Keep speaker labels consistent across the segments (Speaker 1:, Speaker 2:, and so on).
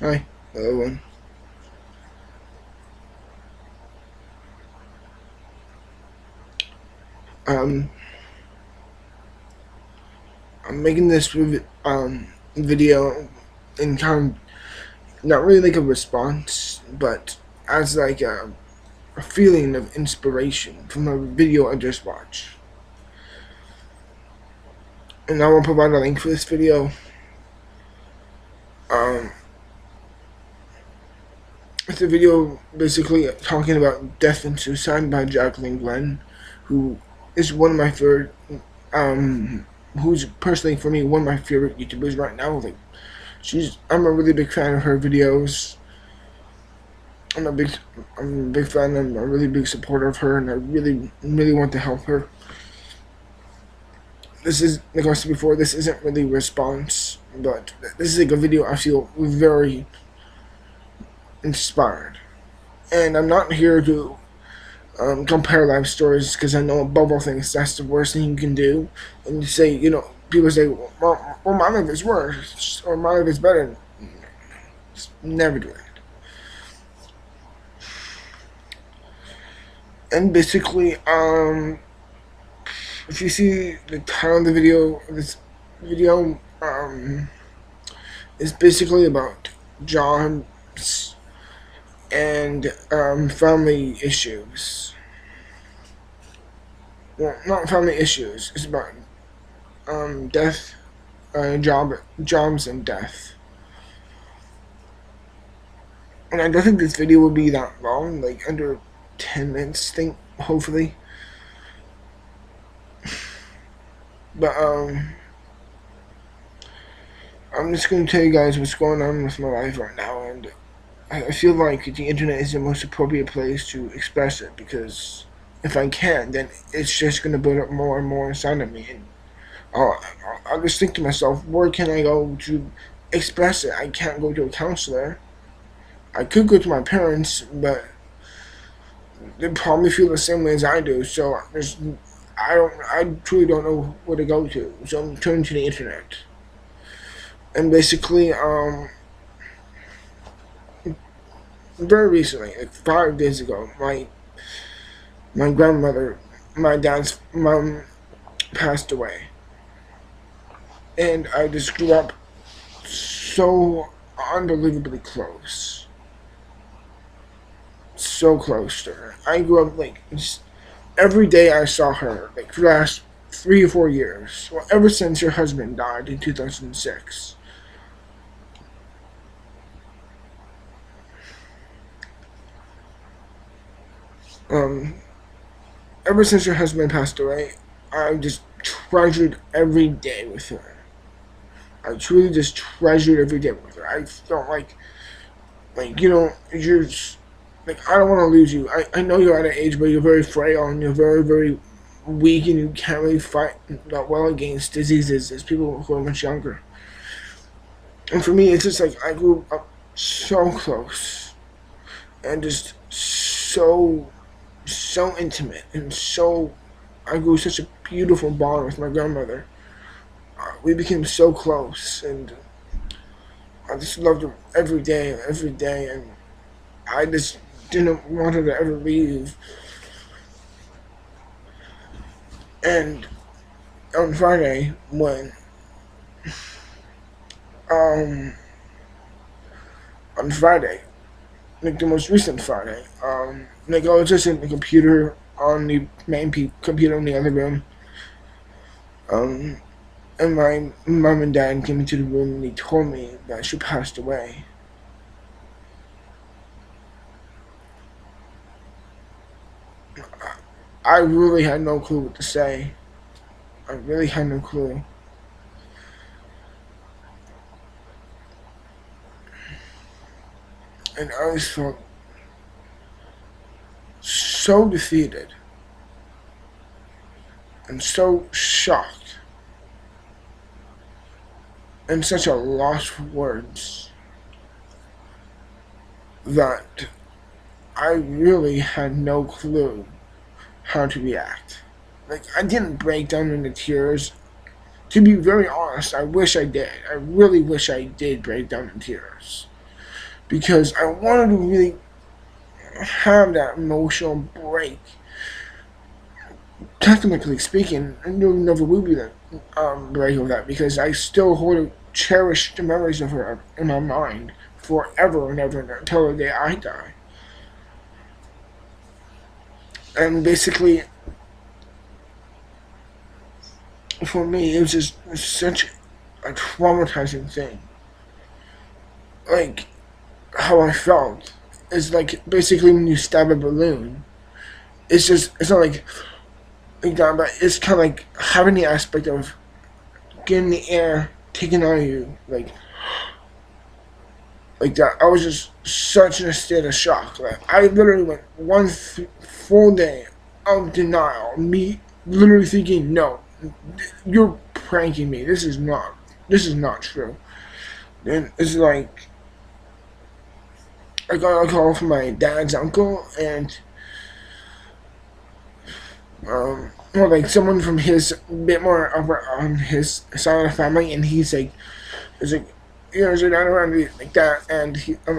Speaker 1: Hi, everyone. Um, I'm making this video in kind of not really like a response, but as like a feeling of inspiration from a video I just watched. And I will provide a link for this video. Um, it's a video basically talking about death and suicide by Jacqueline Glenn, who is one of my favorite. Who's personally for me one of my favorite YouTubers right now. Like I'm a really big fan of her videos. I'm a big, I'm a big fan. I'm a really big supporter of her, and I really want to help her. This is, like I said before, this isn't really a response, but this is like a video I feel very inspired. And I'm not here to compare life stories because I know Bubble thinks that's the worst thing you can do. And you say, people say, well, my life is worse or my life is better. Just never do it. And basically, if you see the title of the video, this video is basically about jobs and family issues. Well, not family issues. It's about death, jobs and death. And I don't think this video will be that long, like under 10 minutes. Think hopefully. But I'm just going to tell you guys what's going on with my life right now, and I feel like the internet is the most appropriate place to express it, because if I can, then it's just going to build up more and more inside of me, and I'll just think to myself, where can I go to express it? I can't go to a counselor. I could go to my parents, but they probably feel the same way as I do, so I truly don't know where to go to, so I'm turning to the internet. And basically, very recently, like 5 days ago, my grandmother, my dad's mom, passed away, and I just grew up so unbelievably close, so close to her. I grew up like just every day I saw her, like for the last 3 or 4 years. Well, ever since her husband died in 2006. Um, Ever since her husband passed away, I just treasured every day with her. I truly just treasured every day with her. I felt like you're just, like, I don't want to lose you. I know you're at an age where you're very frail and you're very weak and you can't really fight that well against diseases as people who are much younger. And for me, it's just like I grew up so close and just so intimate and so I grew such a beautiful bond with my grandmother. We became so close, and I just loved her every day, and I just didn't want her to ever leave. And on Friday, um, on Friday, like the most recent Friday, like I was just in the computer on the computer in the other room, um, and my mom and dad came into the room and they told me that she passed away. I really had no clue what to say. I really had no clue. And I just felt so defeated and so shocked and such a loss for words that I really had no clue how to react. Like, I didn't break down into tears. To be very honest, I wish I did. I really wish I did break down in tears. because I wanted to really have that emotional break. Technically speaking, there never will be that break of that because I still hold cherished memories of her in my mind forever and ever until the day I die. And basically, for me, it was just such a traumatizing thing. Like, how I felt is like basically when you stab a balloon. It's not like that, but it's kind of like having the aspect of getting the air taken out of you, like that. I was just such in a state of shock. Like I literally went one full day of denial. Me literally thinking, no, you're pranking me. This is not true. And it's like I got a call from my dad's uncle and well, like someone from his bit more upper on his side of the family, and he's like, you know, is your dad around like that? And I'm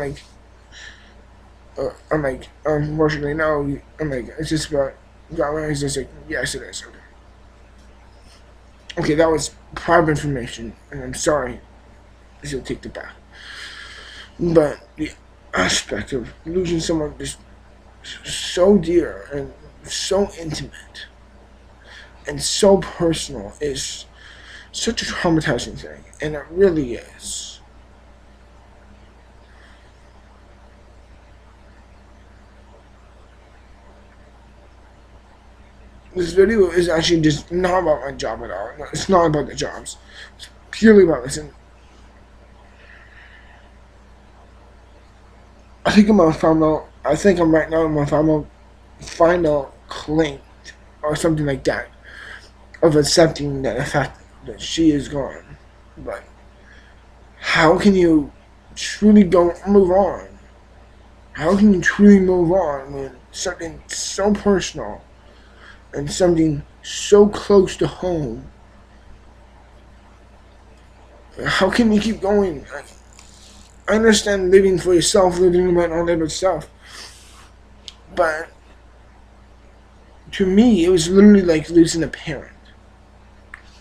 Speaker 1: like, unfortunately, no. I'm like, it's just about grandma. He's just like, yes, it is. Okay, that was private information, and I'm sorry. She'll take it back. But the aspect of losing someone just so dear and so intimate and so personal is such a traumatizing thing, and it really is. This video is actually just not about my job at all. It's not about the jobs. It's purely about this. And I think I'm gonna find out. I think I'm right now. I'm gonna find out claimed or something like that of accepting that the fact that she is gone. But how can you truly go move on? How can you truly move on when something so personal and something so close to home? How can you keep going? I understand living for yourself, living about all that stuff, but to me, it was literally like losing a parent.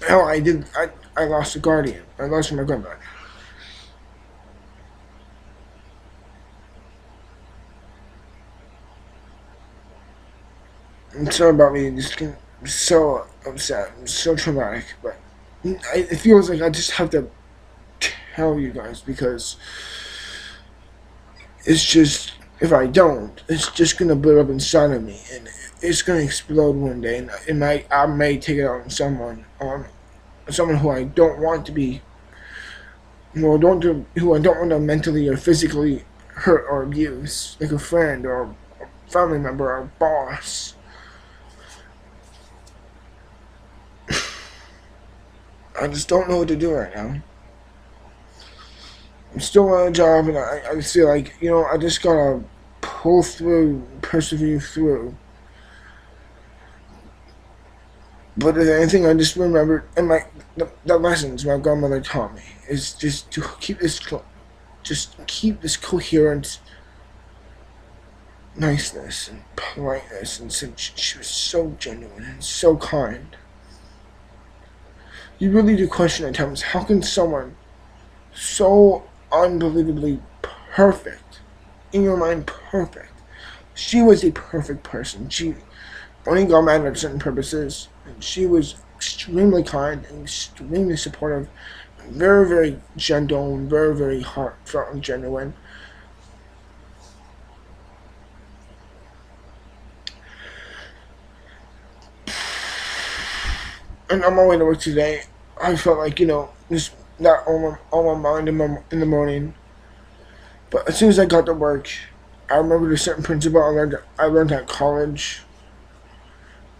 Speaker 1: Hell, I lost a guardian. I lost my grandmother. I'm sorry about me. Just so upset, so traumatic, but it feels like I just have to tell you guys because it's just if I don't, it's just gonna build up inside of me, and it's gonna explode one day, and I may take it out on someone who I don't want to be, who I don't want to mentally or physically hurt or abuse, like a friend or a family member or a boss. I just don't know what to do right now. I'm still on a job, and I just feel like, you know, I just gotta pull through, persevere through. But if anything, I just remembered, and the lessons my grandmother taught me is just to just keep this coherent niceness and politeness, and since she was so genuine and so kind. You really do question at times, how can someone so unbelievably perfect, in your mind perfect, she was a perfect person. She only got mad at certain purposes, and she was extremely kind and extremely supportive, very, very gentle, and very, very heartfelt and genuine. And on my way to work today, I felt like, you know, just not on my mind in the morning. But as soon as I got to work, I remembered a certain principle I learned at college,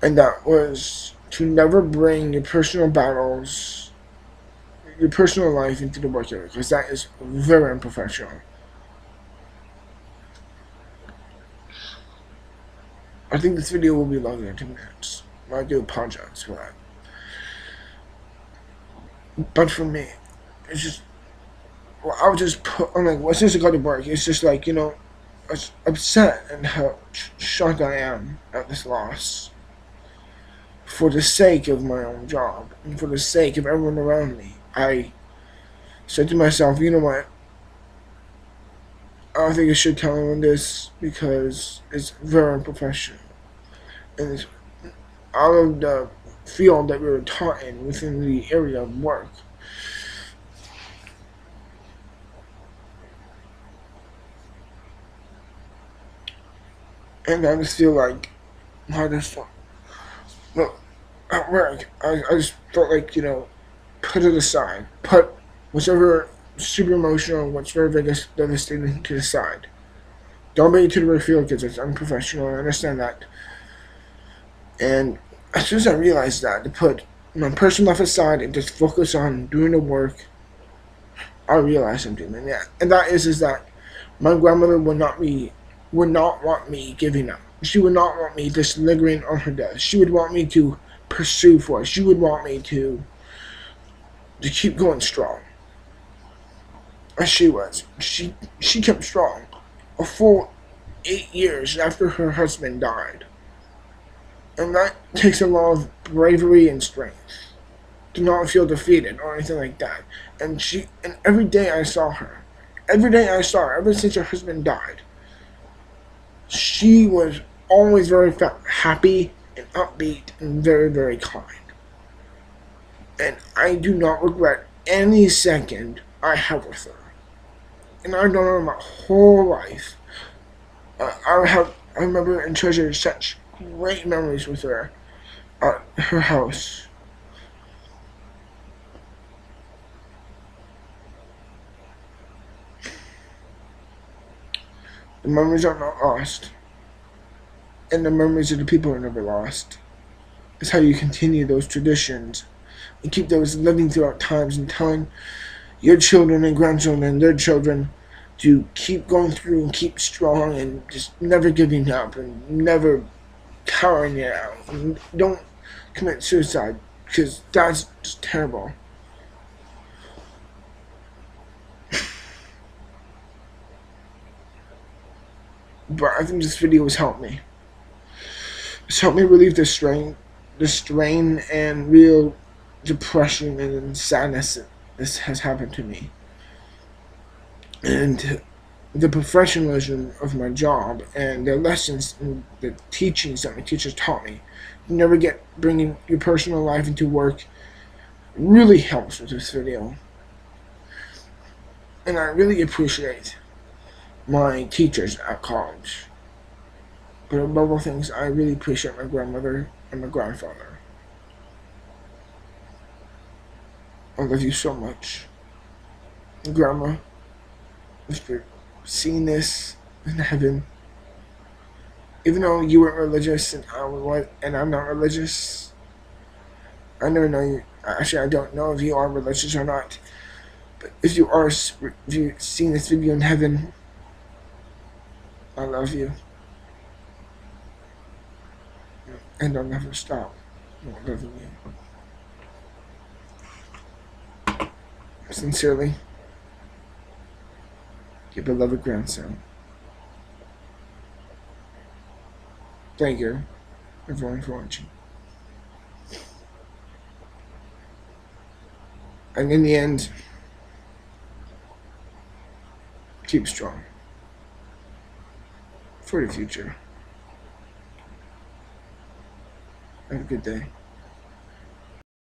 Speaker 1: and that was to never bring your personal battles, your personal life into the work area, because that is very unprofessional. I think this video will be longer than 2 minutes. I do apologize for that. But for me, it's just well, I'll just put. I'm like, what's this going to work? It's just like, I was upset and how shocked I am at this loss. For the sake of my own job and for the sake of everyone around me, I said to myself, you know what? I don't think I should tell anyone this because it's very unprofessional. And it's out of the field that we were taught in within the area of work. And I just feel like I just look at work. I just felt like, put it aside. Put whatever super emotional, what's very devastating to the side. Don't bring it to the work field because it's unprofessional. I understand that. And as soon as I realized that, to put my personal life aside and just focus on doing the work, I realized something. And yeah, and that is that my grandmother would not want me giving up. She would not want me just lingering on her death. She would want me to pursue for it. She would want me to keep going strong. As she was. She kept strong. A full 8 years after her husband died. And that takes a lot of bravery and strength to not feel defeated or anything like that. And every day I saw her, ever since her husband died, she was always very happy and upbeat and very, very kind. And I do not regret any second I have with her. And I've known her my whole life. I remember and treasure such great memories with her at her house. The memories are not lost. And the memories of the people are never lost. It's how you continue those traditions and keep those living throughout times and telling your children and grandchildren and their children to keep going through and keep strong and just never giving up and never cowering it out. And don't commit suicide because that's just terrible. But I think this video has helped me. It's helped me relieve the strain and real depression and sadness that this has happened to me. And the professionalism of my job and the lessons and the teachings that my teachers taught me. Never get bringing your personal life into work really helps with this video. And I really appreciate my teachers at college. But above all things, I really appreciate my grandmother and my grandfather. I love you so much. Grandma, if you're seeing this in heaven, even though you weren't religious and I'm not religious, I never know you. Actually, I don't know if you are religious or not. But if you're seeing this video in heaven, I love you. And I'll never stop loving you. Sincerely, your beloved grandson. Thank you, everyone, for watching. And in the end, keep strong for the future. Have a good day.